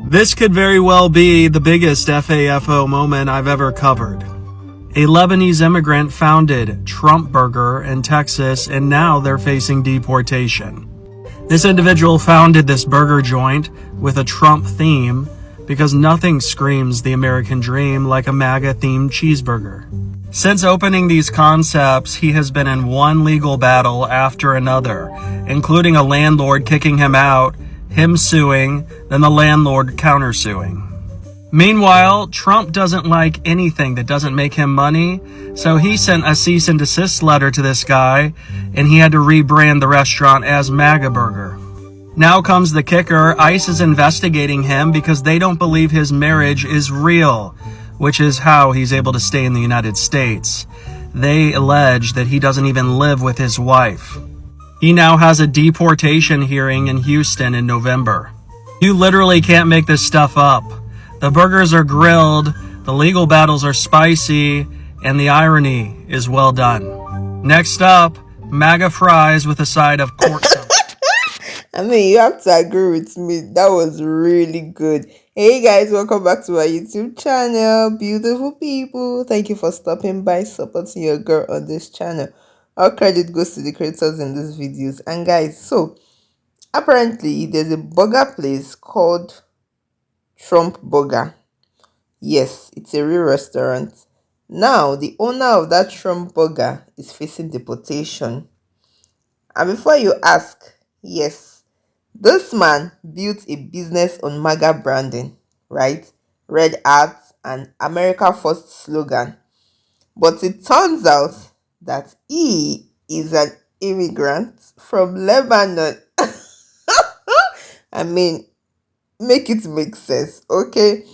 This could very well be the biggest FAFO moment I've ever covered. A Lebanese immigrant founded Trump Burger in Texas, and now they're facing deportation. This individual founded this burger joint with a Trump theme because nothing screams the American dream like a MAGA-themed cheeseburger. Since opening these concepts, he has been in one legal battle after another, including a landlord kicking him out, him suing, then the landlord countersuing. Meanwhile, Trump doesn't like anything that doesn't make him money, so he sent a cease and desist letter to this guy, and he had to rebrand the restaurant as MAGA Burger. Now comes the kicker. ICE is investigating him because they don't believe his marriage is real, which is how he's able to stay in the United States. They allege that he doesn't even live with his wife. He now has a deportation hearing in Houston in November. You literally can't make this stuff up. The burgers are grilled, the legal battles are spicy, and the irony is well done. Next up, MAGA fries with a side of corn. I mean, you have to agree with me. That was really good. Hey guys, welcome back to our YouTube channel. Beautiful people. Thank you for stopping by, supporting your girl on this channel. All credit goes to the creators in these videos. And guys, so apparently there's a burger place called Trump Burger. Yes, it's a real restaurant. Now, the owner of that Trump Burger is facing deportation. And before you ask, yes, this man built a business on MAGA branding, right? Red hats and America First slogan. But it turns out that he is an immigrant from Lebanon. I mean, make it make sense, okay?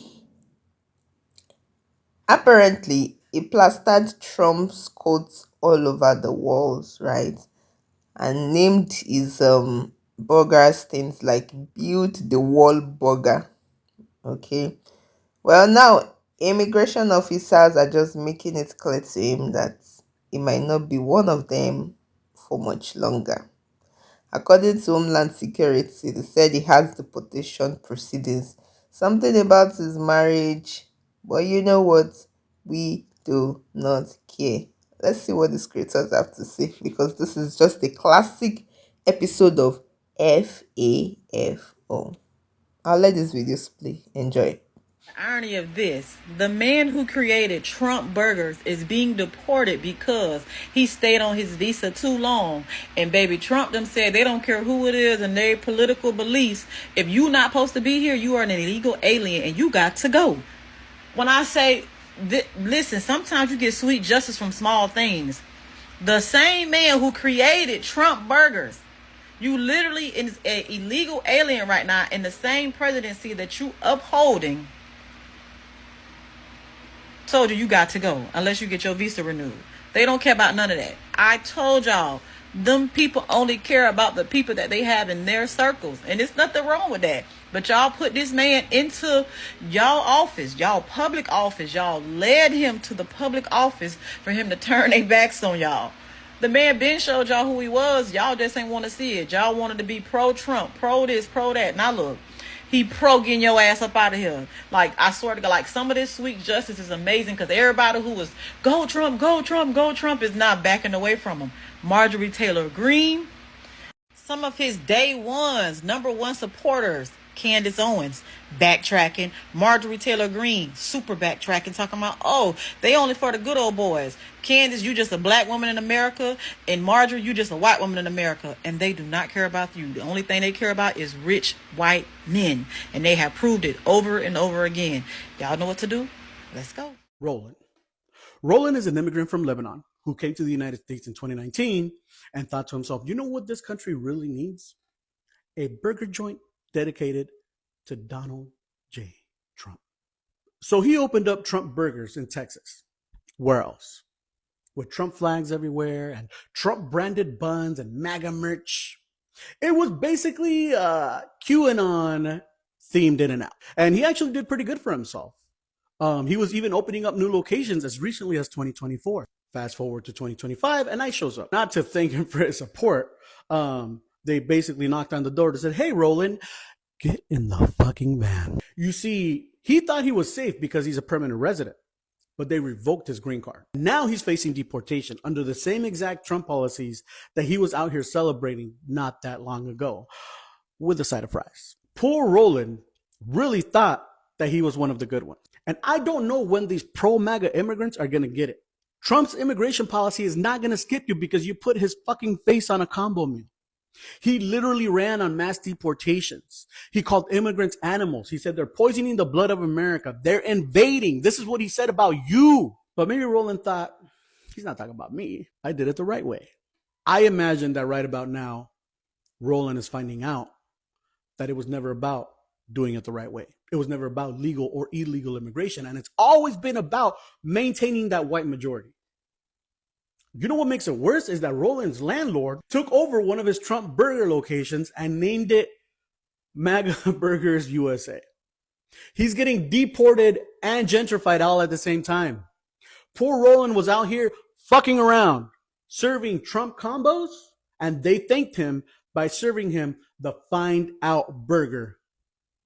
Apparently, he plastered Trump's quotes all over the walls, right? And named his burgers things like "Build the Wall Burger." Okay. Well, now immigration officers are just making it clear to him that he might not be one of them for much longer. According to Homeland Security, they said he has deportation proceedings, something about his marriage, but you know what? We do not care. Let's see what the creators have to say, because this is just a classic episode of FAFO. I'll let this video play. Enjoy. The irony of this, the man who created Trump Burgers is being deported because he stayed on his visa too long. And baby, Trump them said they don't care who it is and their political beliefs. If you not supposed to be here, you are an illegal alien and you got to go. When I say, listen, sometimes you get sweet justice from small things. The same man who created Trump Burgers, you literally is an illegal alien right now in the same presidency that you upholding, told you got to go unless you get your visa renewed. They don't care about none of that. I told y'all, them people only care about the people that they have in their circles, and there's nothing wrong with that. But y'all put this man into y'all office, y'all public office. Y'all led him to the public office for him to turn their backs on y'all. The man been showed y'all who he was. Y'all just ain't want to see it. Y'all wanted to be pro-Trump, pro this, pro that. Now look, he pro getting your ass up out of here. Like, I swear to God, like, some of this sweet justice is amazing because everybody who was go Trump, go Trump, go Trump is not backing away from him. Marjorie Taylor Greene, some of his day ones, number one supporters, Candace Owens, backtracking. Marjorie Taylor Greene, super backtracking, talking about, oh, they only for the good old boys. Candace, you just a black woman in America, and Marjorie, you just a white woman in America, and they do not care about you. The only thing they care about is rich white men, and they have proved it over and over again. Y'all know what to do? Let's go. Roland. Roland is an immigrant from Lebanon who came to the United States in 2019 and thought to himself, you know what this country really needs? A burger joint dedicated to Donald J. Trump. So he opened up Trump Burgers in Texas. Where else? With Trump flags everywhere and Trump branded buns and MAGA merch. It was basically QAnon themed in and out. And he actually did pretty good for himself. He was even opening up new locations as recently as 2024. Fast forward to 2025 and ICE shows up. Not to thank him for his support. They basically knocked on the door and said, hey, Roland, Get in the fucking van. You see, he thought he was safe because he's a permanent resident, but they revoked his green card. Now he's facing deportation under the same exact Trump policies that he was out here celebrating not that long ago with a side of fries. Poor Roland really thought that he was one of the good ones. And I don't know when these pro-MAGA immigrants are going to get it. Trump's immigration policy is not going to skip you because you put his fucking face on a combo meal. He literally ran on mass deportations. He called immigrants animals. He said they're poisoning the blood of America. They're invading. This is what he said about you. But maybe Roland thought, he's not talking about me. I did it the right way. I imagine that right about now, Roland is finding out that it was never about doing it the right way. It was never about legal or illegal immigration. And it's always been about maintaining that white majority. You know what makes it worse is that Roland's landlord took over one of his Trump burger locations and named it MAGA Burgers USA. He's getting deported and gentrified all at the same time. Poor Roland was out here fucking around, serving Trump combos, and they thanked him by serving him the Find Out Burger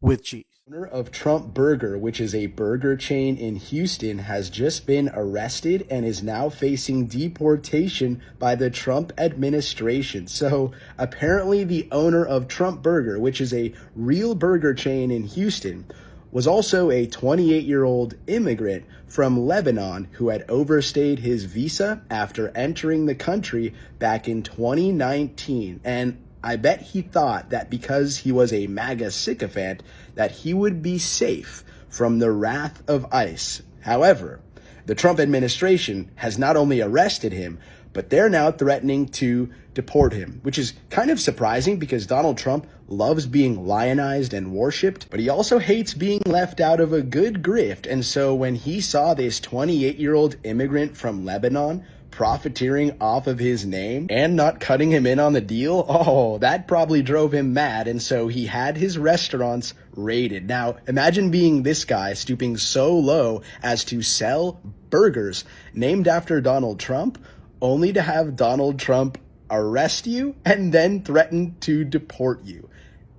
with cheese. Owner of Trump Burger, which is a burger chain in Houston, has just been arrested and is now facing deportation by the Trump administration. So apparently the owner of Trump Burger, which is a real burger chain in Houston, was also a 28-year-old immigrant from Lebanon who had overstayed his visa after entering the country back in 2019. And I bet he thought that because he was a MAGA sycophant that he would be safe from the wrath of ICE. However, the Trump administration has not only arrested him, but they're now threatening to deport him, which is kind of surprising because Donald Trump loves being lionized and worshipped, but he also hates being left out of a good grift. And so when he saw this 28-year-old immigrant from Lebanon profiteering off of his name and not cutting him in on the deal, that probably drove him mad. And so he had his restaurants raided. Now, imagine being this guy stooping so low as to sell burgers named after Donald Trump, only to have Donald Trump arrest you and then threaten to deport you.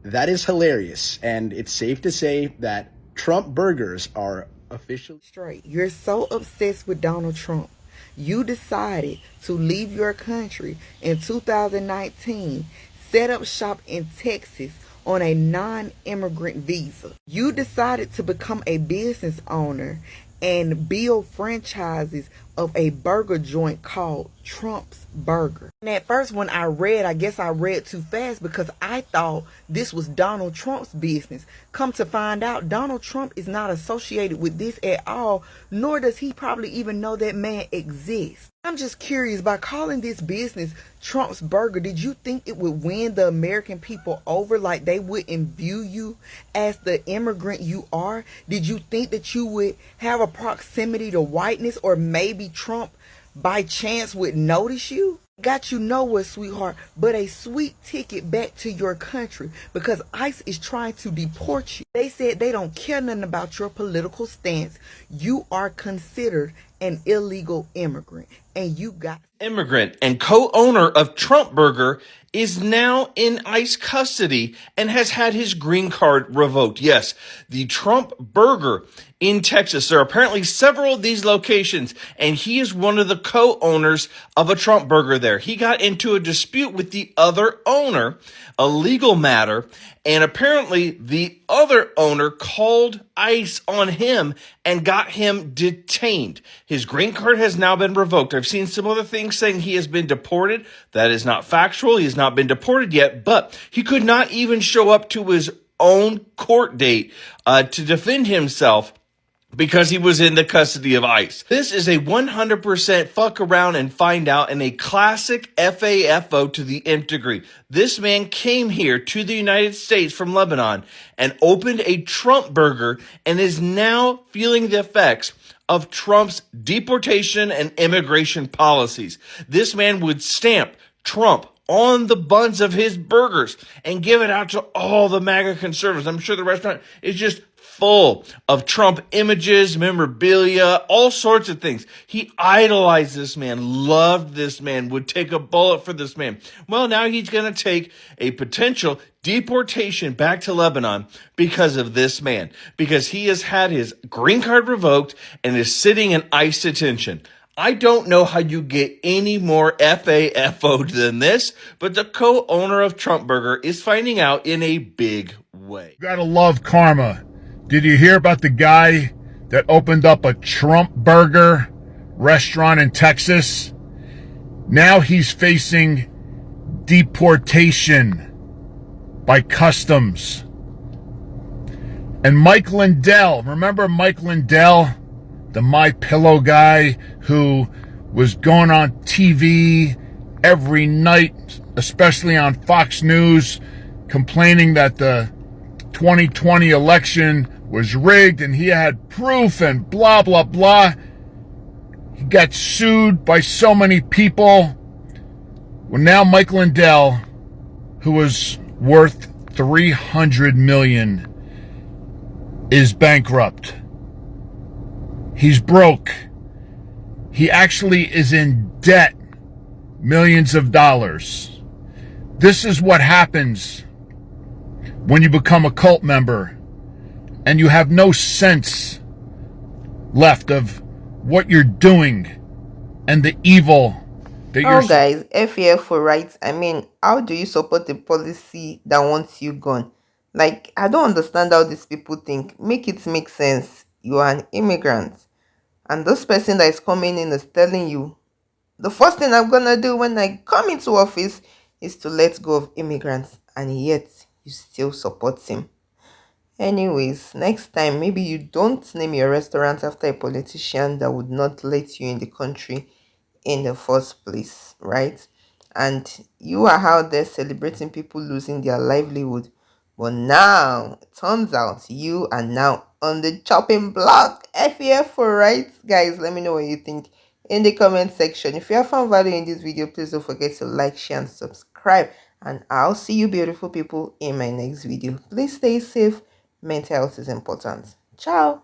That is hilarious. And it's safe to say that Trump burgers are officially straight. You're so obsessed with Donald Trump. You decided to leave your country in 2019, set up shop in Texas on a non-immigrant visa. You decided to become a business owner and build franchises of a burger joint called Trump's Burger. And at first when I guess I read too fast because I thought this was Donald Trump's business. Come to find out, Donald Trump is not associated with this at all, nor does he probably even know that man exists. I'm just curious, by calling this business Trump's Burger, did you think it would win the American people over, like they wouldn't view you as the immigrant you are? Did you think that you would have a proximity to whiteness, or maybe Trump by chance would notice you? Got you nowhere, sweetheart, but a sweet ticket back to your country because ICE is trying to deport you. They said they don't care nothing about your political stance. You are considered an illegal immigrant, and you got immigrant and co-owner of Trump Burger is now in ICE custody and has had his green card revoked. Yes, the Trump Burger in Texas. There are apparently several of these locations, and he is one of the co-owners of a Trump Burger there. He got into a dispute with the other owner, a legal matter, and apparently the other owner called ICE on him and got him detained. His green card has now been revoked. I've seen some other things saying he has been deported. That is not factual. He has not been deported yet, but he could not even show up to his own court date to defend himself because he was in the custody of ICE. This is a 100% fuck around and find out, and a classic FAFO to the nth degree. This man came here to the United States from Lebanon and opened a Trump Burger and is now feeling the effects of Trump's deportation and immigration policies. This man would stamp Trump on the buns of his burgers and give it out to all the MAGA conservatives. I'm sure the restaurant is just full of Trump images, memorabilia, all sorts of things. He idolized this man, loved this man, would take a bullet for this man. Well, now he's going to take a potential deportation back to Lebanon because of this man, because he has had his green card revoked and is sitting in ICE detention. I don't know how you get any more FAFO'd than this, but the co-owner of Trump Burger is finding out in a big way. You gotta love karma. Did you hear about the guy that opened up a Trump Burger restaurant in Texas? Now he's facing deportation by customs. And Mike Lindell, remember Mike Lindell, the My Pillow guy who was going on TV every night, especially on Fox News, complaining that the 2020 election was rigged and he had proof and blah, blah, blah. He got sued by so many people. Well, now Mike Lindell, who was worth $300 million, is bankrupt. He's broke. He actually is in debt, millions of dollars. This is what happens when you become a cult member and you have no sense left of what you're doing and the evil that Oh, you're... guys, FAF for rights. I mean, how do you support a policy that wants you gone? Like, I don't understand how these people think. Make it make sense. You are an immigrant, and this person that is coming in is telling you, the first thing I'm gonna do when I come into office is to let go of immigrants, and yet you still support him. Anyways, next time, maybe you don't name your restaurant after a politician that would not let you in the country in the first place, right? And you are out there celebrating people losing their livelihood. But now, it turns out you are now on the chopping block. FAF for rights. Guys, let me know what you think in the comment section. If you have found value in this video, please don't forget to like, share, and subscribe. And I'll see you beautiful people in my next video. Please stay safe. Mental health is important. Ciao.